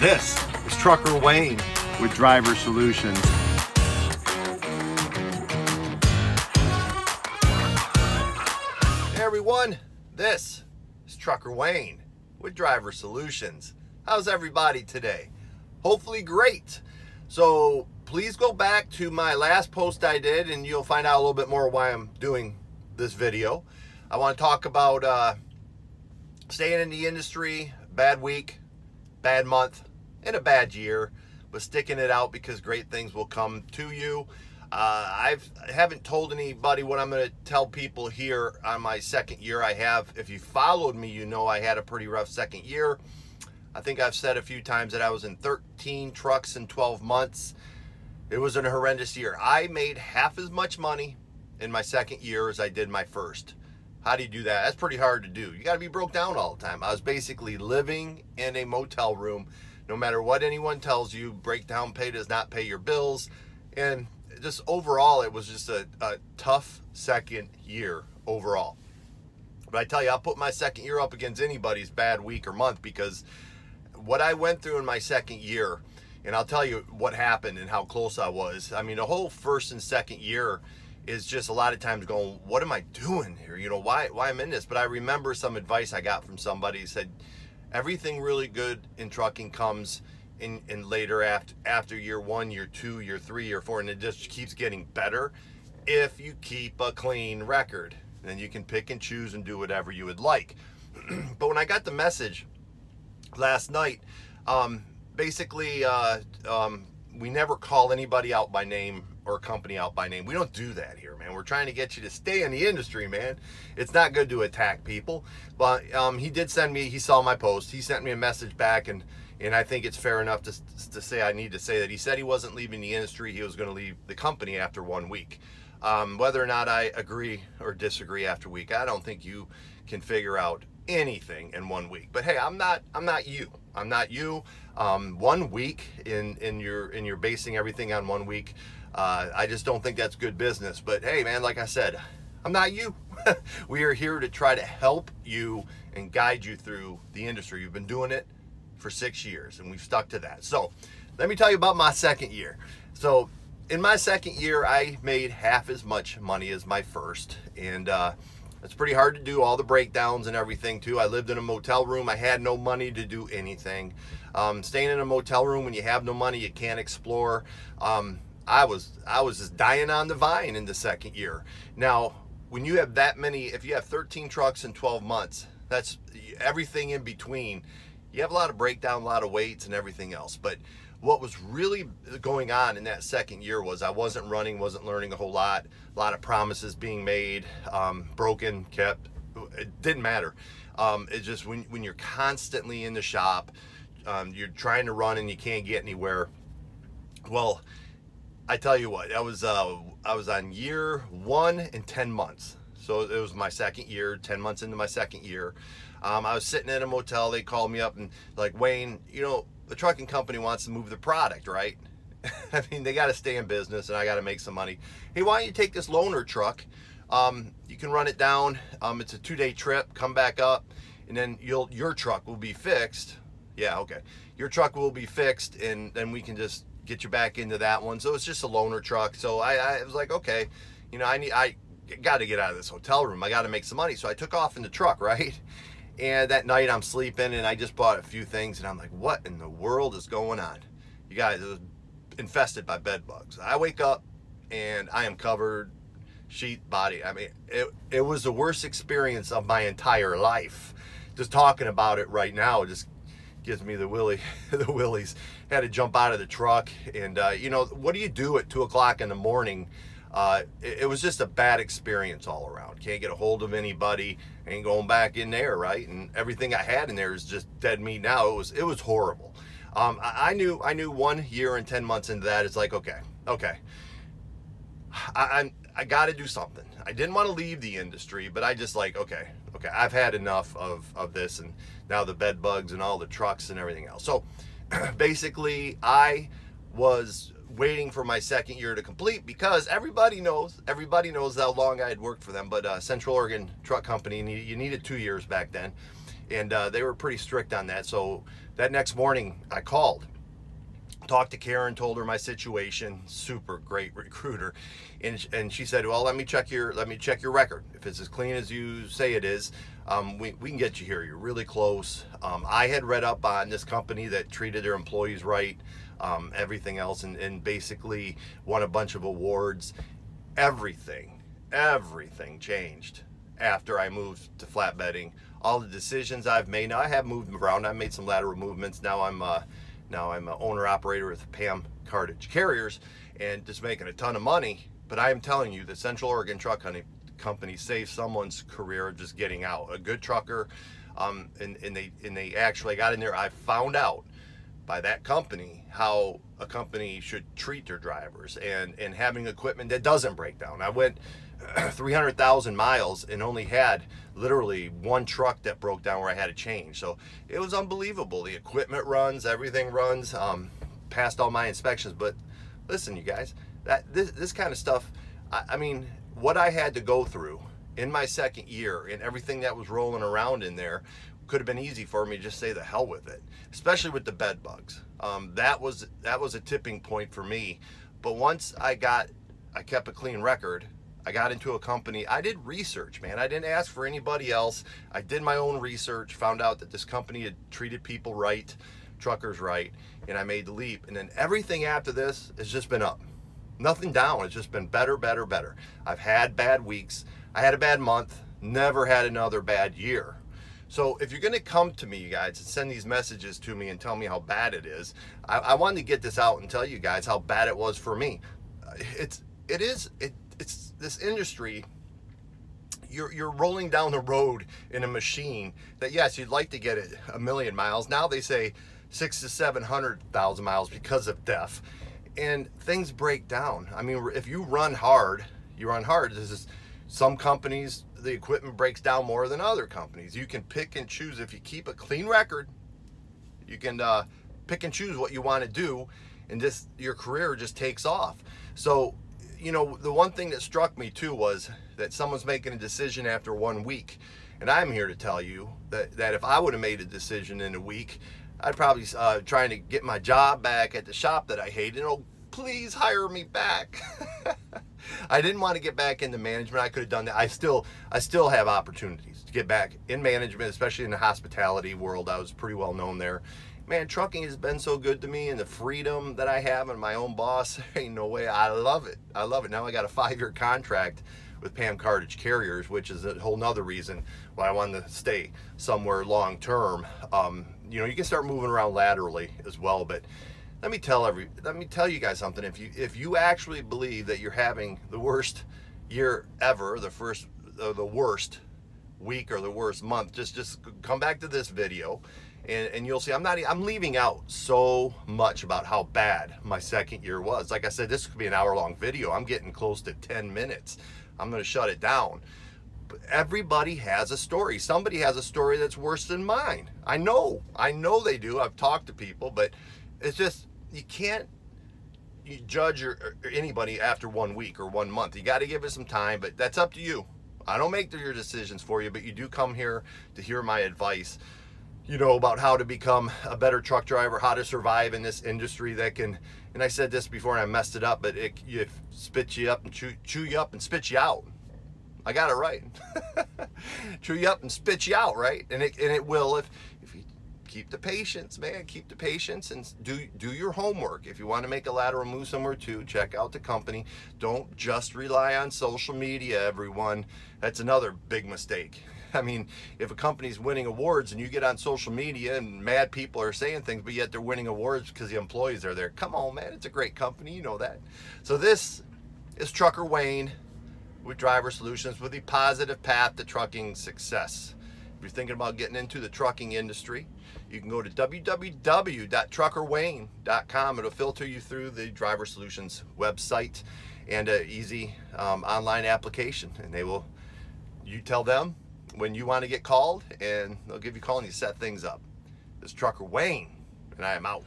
This is Trucker Wayne with Driver Solutions. Hey everyone, this is Trucker Wayne with Driver Solutions. How's everybody today? Hopefully great. So please go back to my last post I did and you'll find out a little bit more why I'm doing this video. I want to talk about staying in the industry, bad week, bad month, and a bad year, but sticking it out because great things will come to you. I haven't told anybody what I'm going to tell people here on my second year. I have. If you followed me, you know I had a pretty rough second year. I think I've said a few times that I was in 13 trucks in 12 months. It was a horrendous year. I made half as much money in my second year as I did my first. How do you do that? That's pretty hard to do. You got to be broke down all the time. I was basically living in a motel room. No matter what anyone tells you, breakdown pay does not pay your bills. And just overall, it was just a tough second year overall. But I tell you, I'll put my second year up against anybody's bad week or month, because what I went through in my second year, and I'll tell you what happened and how close I was. I mean, the whole first and second year is just a lot of times going, what am I doing here? You know, why I'm in this? But I remember some advice I got from somebody who said, everything really good in trucking comes in later after year 1, year 2, year 3, year 4, and it just keeps getting better if you keep a clean record. Then you can pick and choose and do whatever you would like. But when I got the message last night, basically, we never call anybody out by name or company out by name. We don't do that here, man. We're trying to get you to stay in the industry, man. It's not good to attack people. But he did send me, he saw my post. He sent me a message back, and I think it's fair enough to say, I need to say that he said he wasn't leaving the industry. He was going to leave the company after 1 week. Whether or not I agree or disagree after a week, I don't think you can figure out anything in 1 week. But hey, I'm not you. I'm not you. 1 week in your basing everything on 1 week. I just don't think that's good business. But hey, man, like I said, I'm not you. We are here to try to help you and guide you through the industry. You've been doing it for 6 years, and we've stuck to that. So let me tell you about my second year. So in my second year, I made half as much money as my first, and it's pretty hard to do all the breakdowns and everything too. I lived in a motel room. I had no money to do anything. Staying in a motel room when you have no money, you can't explore. I was just dying on the vine in the second year. Now, when you have that many, if you have 13 trucks in 12 months, that's everything in between. You have a lot of breakdown, a lot of weights and everything else. But what was really going on in that second year was I wasn't running, wasn't learning a whole lot. A lot of promises being made, broken, kept. It didn't matter. It's just when you're constantly in the shop, you're trying to run and you can't get anywhere. Well, I tell you what, I was on year 1 and 10 months. So it was my second year, 10 months into my second year. I was sitting in a motel. They called me up and like, Wayne, you know, the trucking company wants to move the product, right? I mean, they got to stay in business and I got to make some money. Hey, why don't you take this loaner truck? You can run it down. It's a 2-day trip, come back up, and then your truck will be fixed. Yeah, okay. Your truck will be fixed, and then we can just get you back into that one. So it's just a loaner truck. So I was like, okay, you know, I got to get out of this hotel room. I got to make some money. So I took off in the truck, right? And that night I'm sleeping and I just bought a few things and I'm like, what in the world is going on? You guys, it was infested by bed bugs. I wake up and I am covered, sheet, body. I mean, it was the worst experience of my entire life. Just talking about it right now just gives me the willies. Had to jump out of the truck, and you know, what do you do at 2 o'clock in the morning? It was just a bad experience all around. Can't get a hold of anybody. Ain't going back in there, right? And everything I had in there is just dead meat now. It was horrible. I knew 1 year and 10 months into that, it's like, okay, I got to do something. I didn't want to leave the industry, but I just like, okay, I've had enough of this, and now the bed bugs and all the trucks and everything else. So basically, I was waiting for my second year to complete because everybody knows how long I had worked for them. But Central Oregon Truck Company, you needed 2 years back then, and they were pretty strict on that. So that next morning I called, talked to Karen, told her my situation. Super great recruiter, and she said, well, let me check your record. If it's as clean as you say it is, we can get you here. You're really close. I had read up on this company that treated their employees right, everything else, and basically won a bunch of awards. Everything changed after I moved to flatbedding. All the decisions I've made, now I have moved around. I've made some lateral movements. Now I'm an owner-operator with Pam Cartage Carriers and just making a ton of money. But I am telling you, the Central Oregon Truck Company saved someone's career just getting out. A good trucker, and they actually got in there. I found out by that company how a company should treat their drivers and having equipment that doesn't break down. I went 300,000 miles and only had literally one truck that broke down where I had to change. So it was unbelievable. The equipment runs, everything runs, passed all my inspections. But listen, you guys, this kind of stuff, I mean, what I had to go through in my second year and everything that was rolling around in there could have been easy for me to just say the hell with it, especially with the bed bugs. That was a tipping point for me. But once I kept a clean record, I got into a company. I did research, man. I didn't ask for anybody else. I did my own research, found out that this company had treated people right, truckers right, and I made the leap. And then everything after this has just been up. Nothing down. It's just been better, better, better. I've had bad weeks. I had a bad month. Never had another bad year. So if you're going to come to me, you guys, and send these messages to me and tell me how bad it is, I wanted to get this out and tell you guys how bad it was for me. It's this industry. You're rolling down the road in a machine that, yes, you'd like to get it 1,000,000 miles. Now they say 600,000 to 700,000 miles because of DEF, and things break down. I mean, if you run hard, you run hard. Some companies, the equipment breaks down more than other companies. You can pick and choose. If you keep a clean record, you can pick and choose what you want to do, and your career just takes off. So, you know, the one thing that struck me too was that someone's making a decision after 1 week, and I'm here to tell you that if I would have made a decision in a week, I'd probably trying to get my job back at the shop that I hated. Oh, please hire me back. I didn't want to get back into management. I could have done that. I still have opportunities to get back in management, especially in the hospitality world. I was pretty well known there. Man, trucking has been so good to me, and the freedom that I have and my own boss, ain't no way. I love it. I love it. Now I got a 5-year contract with Pam Cartage Carriers, which is a whole nother reason why I wanted to stay somewhere long term. You know, you can start moving around laterally as well, but let me tell you guys something. If you actually believe that you're having the worst year ever, the worst week or the worst month, just come back to this video and you'll see I'm leaving out so much about how bad my second year was. Like I said, this could be an hour-long video. I'm getting close to 10 minutes. I'm going to shut it down. But everybody has a story. Somebody has a story that's worse than mine. I know they do. I've talked to people, but it's just, you can't judge anybody after 1 week or 1 month. You got to give it some time, but that's up to you. I don't make your decisions for you, but you do come here to hear my advice, you know, about how to become a better truck driver, how to survive in this industry that can, and I said this before and I messed it up, but it spits you up and chew you up and spit you out. I got it right. Chew you up and spit you out, right? And it will if you keep the patience, man. Keep the patience and do your homework. If you want to make a lateral move somewhere too, check out the company. Don't just rely on social media, everyone. That's another big mistake. I mean, if a company's winning awards and you get on social media and mad people are saying things, but yet they're winning awards because the employees are there. Come on, man. It's a great company. You know that. So this is Trucker Wayne with Driver Solutions, with the positive path to trucking success. If you're thinking about getting into the trucking industry, you can go to www.truckerwayne.com. It'll filter you through the Driver Solutions website and an easy online application. And you tell them when you want to get called, and they'll give you a call and you set things up. This is Trucker Wayne, and I am out.